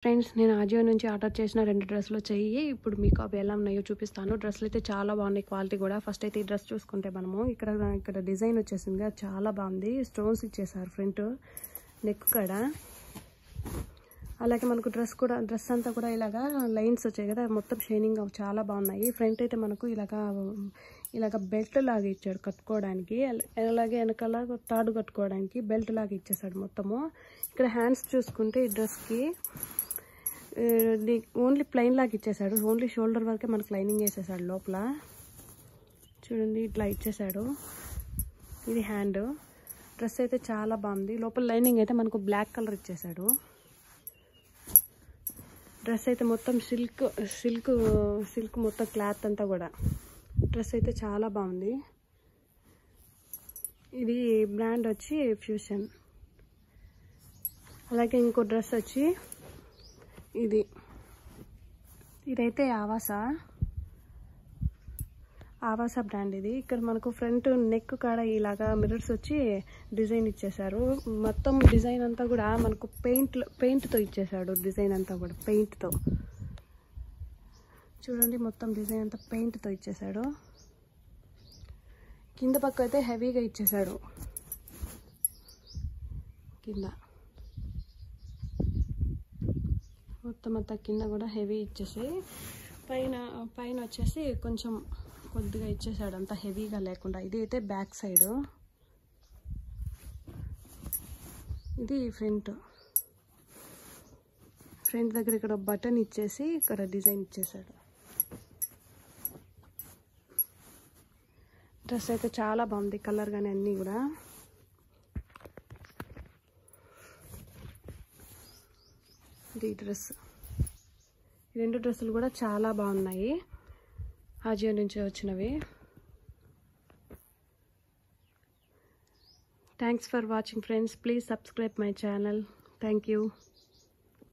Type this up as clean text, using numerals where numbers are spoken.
Friends, నేను ఆజియో నుంచి order చేసిన 2 డ్రెస్సులు వచ్చాయి. ఇప్పుడు మీకు అవి ఎలా ఉన్నాయో చూపిస్తాను. డ్రెస్సులు అయితే చాలా బాగున్నాయి, క్వాలిటీ కూడా. ఫస్ట్ అయితే ఈ డ్రెస్ చూసుకుంటే మనము ఇక్కడ డిజైన్ వచ్చేసింది, అది చాలా బాగుంది. స్టోన్స్ ఇచ్చేసారు ఫ్రంట్ నెక్ కాడ. అలాగే మనకు డ్రెస్ అంతా కూడా ఇలాగా లైన్స్ వచ్చాయి కదా, మొత్తం షైనింగ్ చాలా బాగున్నాయి. ఫ్రంట్ అయితే మనకు ఇలాగ బెల్ట్ లాగా ఇచ్చాడు కట్టుకోవడానికి. అలాగే వెనకాల తాడు కట్టుకోవడానికి బెల్ట్ లాగా ఇచ్చేసాడు మొత్తము. ఇక్కడ హ్యాండ్స్ చూసుకుంటే ఈ డ్రెస్కి ఓన్లీ ప్లెయిన్ లాగా ఇచ్చేసాడు. ఓన్లీ షోల్డర్ వరకే మనకు లైనింగ్ వేసేసాడు లోపల. చూడండి, ఇట్లా ఇచ్చేసాడు. ఇది హ్యాండ్. డ్రెస్ అయితే చాలా బాగుంది. లోపల లైనింగ్ అయితే మనకు బ్లాక్ కలర్ ఇచ్చేసాడు. డ్రెస్ అయితే మొత్తం సిల్క్ మొత్తం క్లాత్ అంతా కూడా. డ్రెస్ అయితే చాలా బాగుంది. ఇది బ్రాండ్ వచ్చి ఫ్యూషన్. అలాగే ఇంకో డ్రెస్ వచ్చి ఇదైతే ఆవాసా బ్రాండ్. ఇది ఇక్కడ మనకు ఫ్రంట్ నెక్ కాడ ఇలాగా మిర్రర్స్ వచ్చి డిజైన్ ఇచ్చేసారు. మొత్తం డిజైన్ అంతా కూడా మనకు పెయింట్తో ఇచ్చేసాడు. డిజైన్ అంతా కూడా పెయింట్తో. చూడండి, మొత్తం డిజైన్ అంతా పెయింట్తో ఇచ్చేసాడు. కింద పక్క అయితే హెవీగా ఇచ్చేసాడు. కింద మొత్తం అంతా కింద కూడా హెవీ ఇచ్చేసి పైన వచ్చేసి కొంచెం కొద్దిగా ఇచ్చేసాడు, అంత హెవీగా లేకుండా. ఇది అయితే బ్యాక్ సైడ్. ఇది ఫ్రంట్ దగ్గర ఇక్కడ బటన్ ఇచ్చేసి ఇక్కడ డిజైన్ ఇచ్చేసాడు. డ్రెస్ అయితే చాలా బాగుంది, కలర్ కానీ అన్నీ కూడా. ఇది డ్రెస్. ఈ 2 డ్రెస్సులు కూడా చాలా బాగున్నాయి, ఆజియో నుంచి వచ్చినవి. Thanks for watching friends. Please subscribe my channel. Thank you.